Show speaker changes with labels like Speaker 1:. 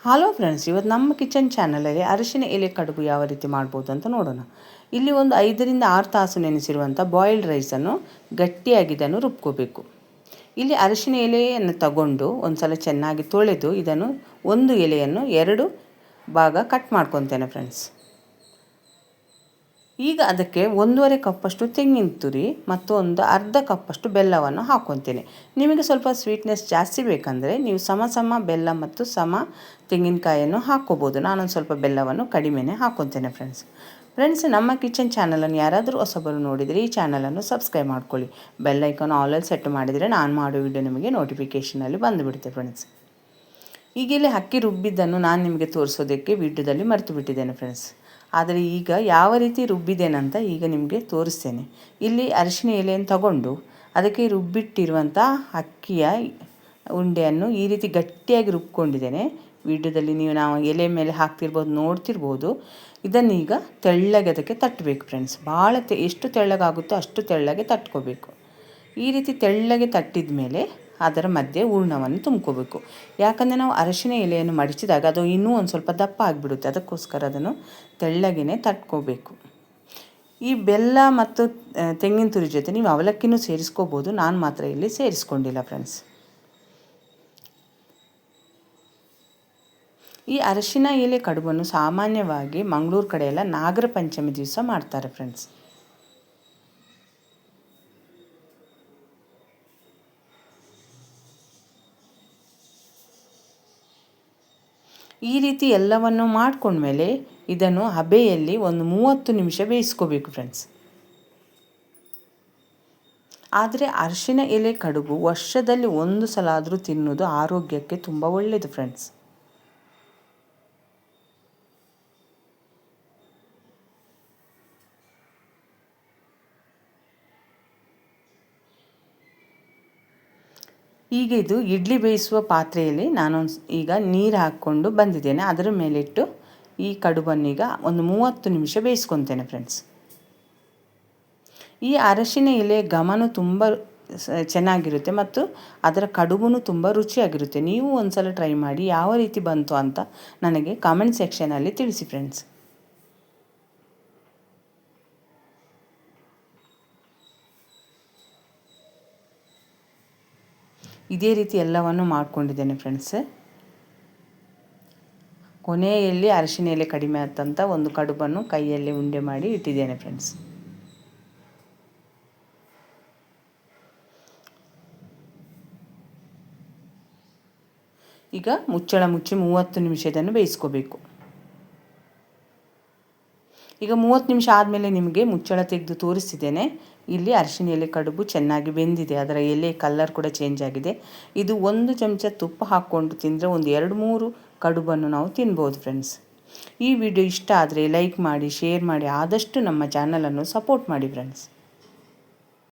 Speaker 1: Hello friends, ಇವತ್ತು ನಮ್ಮ kitchen ಚಾನಲಲ್ಲಿ ಅರಿಶಿನ ಎಲೆ ಕಡುಬು ಯಾವ ರೀತಿ ಮಾಡ್ಬೋದು ಅಂತ ನೋಡೋಣ. ಇಲ್ಲಿ ಒಂದು 5ರಿಂದ 6 ತಾಸು ನೆನೆಸಿರುವಂಥ ಬಾಯ್ಲ್ಡ್ ರೈಸನ್ನು ಗಟ್ಟಿಯಾಗಿದ್ದನ್ನು ರುಬ್ಕೋಬೇಕು. ಇಲ್ಲಿ ಅರಿಶಿನ ಎಲೆಯನ್ನು ತಗೊಂಡು ಒಂದು ಸಲ ಚೆನ್ನಾಗಿ ತೊಳೆದು ಇದನ್ನು ಒಂದು ಎಲೆಯನ್ನು 2 ಭಾಗ ಕಟ್ ಮಾಡ್ಕೊತೇನೆ ಫ್ರೆಂಡ್ಸ್. ಈಗ ಅದಕ್ಕೆ 1.5 ಕಪ್ಪಷ್ಟು ತೆಂಗಿನ ತುರಿ ಮತ್ತು ಒಂದು ಅರ್ಧ ಕಪ್ಪಷ್ಟು ಬೆಲ್ಲವನ್ನು ಹಾಕ್ಕೊತೇನೆ. ನಿಮಗೆ ಸ್ವಲ್ಪ ಸ್ವೀಟ್ನೆಸ್ ಜಾಸ್ತಿ ಬೇಕಂದರೆ ನೀವು ಸಮ ಬೆಲ್ಲ ಮತ್ತು ಸಮ ತೆಂಗಿನಕಾಯಿಯನ್ನು ಹಾಕ್ಕೋಬೋದು. ನಾನೊಂದು ಸ್ವಲ್ಪ ಬೆಲ್ಲವನ್ನು ಕಡಿಮೆನೇ ಹಾಕ್ಕೊತೇನೆ ಫ್ರೆಂಡ್ಸ್. ನಮ್ಮ ಕಿಚನ್ ಚಾನಲನ್ನು ಯಾರಾದರೂ ಹೊಸಬರು ನೋಡಿದರೆ ಈ ಚಾನಲನ್ನು ಸಬ್ಸ್ಕ್ರೈಬ್ ಮಾಡ್ಕೊಳ್ಳಿ. ಬೆಲ್ ಐಕಾನ್ ಆಲಲ್ಲಿ ಸೆಟ್ ಮಾಡಿದರೆ ನಾನು ಮಾಡೋ ವಿಡಿಯೋ ನಿಮಗೆ ನೋಟಿಫಿಕೇಷನಲ್ಲಿ ಬಂದುಬಿಡುತ್ತೆ ಫ್ರೆಂಡ್ಸ್. ಈಗ ಇಲ್ಲಿ ಅಕ್ಕಿ ರುಬ್ಬಿದ್ದನ್ನು ನಾನು ನಿಮಗೆ ತೋರಿಸೋದಕ್ಕೆ ವಿಡಿಯೋದಲ್ಲಿ ಮರೆತು ಬಿಟ್ಟಿದ್ದೇನೆ ಫ್ರೆಂಡ್ಸ್. ಆದರೆ ಈಗ ಯಾವ ರೀತಿ ರುಬ್ಬಿದ್ದೇನಂತ ಈಗ ನಿಮಗೆ ತೋರಿಸ್ತೇನೆ. ಇಲ್ಲಿ ಅರಿಶಿನ ಎಲೆಯನ್ನು ತಗೊಂಡು ಅದಕ್ಕೆ ರುಬ್ಬಿಟ್ಟಿರುವಂಥ ಅಕ್ಕಿಯ ಉಂಡೆಯನ್ನು ಈ ರೀತಿ ಗಟ್ಟಿಯಾಗಿ ರುಬ್ಕೊಂಡಿದ್ದೇನೆ. ವಿಡಿಯೋದಲ್ಲಿ ನಾವು ಎಲೆ ಮೇಲೆ ಹಾಕ್ತಿರ್ಬೋದು, ನೋಡ್ತಿರ್ಬೋದು. ಇದನ್ನೀಗ ತೆಳ್ಳಗೆ ಅದಕ್ಕೆ ತಟ್ಟಬೇಕು ಫ್ರೆಂಡ್ಸ್. ಭಾಳ ಎಷ್ಟು ತೆಳ್ಳಗಾಗುತ್ತೋ ಅಷ್ಟು ತೆಳ್ಳಗೆ ತಟ್ಕೋಬೇಕು. ಈ ರೀತಿ ತೆಳ್ಳಗೆ ತಟ್ಟಿದ ಮೇಲೆ ಅದರ ಮಧ್ಯೆ ಹೂರ್ಣವನ್ನು ತುಂಬ್ಕೋಬೇಕು. ಯಾಕಂದರೆ ನಾವು ಅರಿಶಿನ ಎಲೆಯನ್ನು ಮಡಚಿದಾಗ ಅದು ಇನ್ನೂ ಒಂದು ಸ್ವಲ್ಪ ದಪ್ಪ ಆಗಿಬಿಡುತ್ತೆ. ಅದಕ್ಕೋಸ್ಕರ ಅದನ್ನು ತೆಳ್ಳಗೆ ತಟ್ಕೋಬೇಕು. ಈ ಬೆಲ್ಲ ಮತ್ತು ತೆಂಗಿನ ತುರಿ ಜೊತೆ ನೀವು ಅವಲಕ್ಕಿನೂ ಸೇರಿಸ್ಕೋಬೋದು. ನಾನು ಮಾತ್ರ ಇಲ್ಲಿ ಸೇರಿಸ್ಕೊಂಡಿಲ್ಲ ಫ್ರೆಂಡ್ಸ್. ಈ ಅರಿಶಿನ ಎಲೆ ಕಡುಬನ್ನು ಸಾಮಾನ್ಯವಾಗಿ ಮಂಗಳೂರು ಕಡೆ ಎಲ್ಲ ನಾಗರ ಪಂಚಮಿ ದಿವಸ ಮಾಡ್ತಾರೆ ಫ್ರೆಂಡ್ಸ್. ಈ ರೀತಿ ಎಲ್ಲವನ್ನು ಮಾಡ್ಕೊಂಡ್ಮೇಲೆ ಇದನ್ನು ಹಬೆಯಲ್ಲಿ ಒಂದು 30 ನಿಮಿಷ ಬೇಯಿಸ್ಕೋಬೇಕು ಫ್ರೆಂಡ್ಸ್. ಆದರೆ ಅರಿಶಿನ ಎಲೆ ಕಡುಬು ವರ್ಷದಲ್ಲಿ 1 ಸಲ ಆದರೂ ತಿನ್ನೋದು ಆರೋಗ್ಯಕ್ಕೆ ತುಂಬ ಒಳ್ಳೆಯದು ಫ್ರೆಂಡ್ಸ್. ಈಗ ಇದು ಇಡ್ಲಿ ಬೇಯಿಸುವ ಪಾತ್ರೆಯಲ್ಲಿ ನಾನು ಈಗ ನೀರು ಹಾಕ್ಕೊಂಡು ಬಂದಿದ್ದೇನೆ. ಅದರ ಮೇಲಿಟ್ಟು ಈ ಕಡುಬನ್ನೀಗ ಒಂದು 30 ನಿಮಿಷ ಬೇಯಿಸ್ಕೊತೇನೆ ಫ್ರೆಂಡ್ಸ್. ಈ ಅರಿಶಿನ ಎಲೆ ಘಮನೂ ತುಂಬ ಚೆನ್ನಾಗಿರುತ್ತೆ ಮತ್ತು ಅದರ ಕಡುಬೂ ತುಂಬ ರುಚಿಯಾಗಿರುತ್ತೆ. ನೀವು ಒಂದು ಸಲ ಟ್ರೈ ಮಾಡಿ ಯಾವ ರೀತಿ ಬಂತು ಅಂತ ನನಗೆ ಕಾಮೆಂಟ್ ಸೆಕ್ಷನಲ್ಲಿ ತಿಳಿಸಿ ಫ್ರೆಂಡ್ಸ್. ಇದೇ ರೀತಿ ಎಲ್ಲವನ್ನು ಮಾಡ್ಕೊಂಡಿದ್ದೇನೆ ಫ್ರೆಂಡ್ಸ್. ಕೊನೆಯಲ್ಲಿ ಅರಿಶಿನ ಎಲೆ ಕಡಿಮೆ ಆದಂಥ ಒಂದು ಕಡುಬನ್ನು ಕೈಯಲ್ಲಿ ಉಂಡೆ ಮಾಡಿ ಇಟ್ಟಿದ್ದೇನೆ ಫ್ರೆಂಡ್ಸ್. ಈಗ ಮುಚ್ಚಳ ಮುಚ್ಚಿ 30 ನಿಮಿಷ ಇದನ್ನು ಬೇಯಿಸ್ಕೋಬೇಕು. ಈಗ 30 ನಿಮಿಷ ಆದಮೇಲೆ ನಿಮಗೆ ಮುಚ್ಚಳ ತೆಗೆದು ತೋರಿಸ್ತಿದ್ದೇನೆ. ಇಲ್ಲಿ ಅರಿಶಿನ ಎಲೆ ಕಡುಬು ಚೆನ್ನಾಗಿ ಬೆಂದಿದೆ. ಅದರ ಎಲೆ ಕಲರ್ ಕೂಡ ಚೇಂಜ್ ಆಗಿದೆ. ಇದು 1 ಚಮಚ ತುಪ್ಪ ಹಾಕ್ಕೊಂಡು ತಿಂದರೆ ಒಂದು 2-3 ಕಡುಬನ್ನು ನಾವು ತಿನ್ಬೋದು ಫ್ರೆಂಡ್ಸ್. ಈ ವಿಡಿಯೋ ಇಷ್ಟ ಆದರೆ ಲೈಕ್ ಮಾಡಿ, ಶೇರ್ ಮಾಡಿ, ಆದಷ್ಟು ನಮ್ಮ ಚಾನಲನ್ನು ಸಪೋರ್ಟ್ ಮಾಡಿ ಫ್ರೆಂಡ್ಸ್.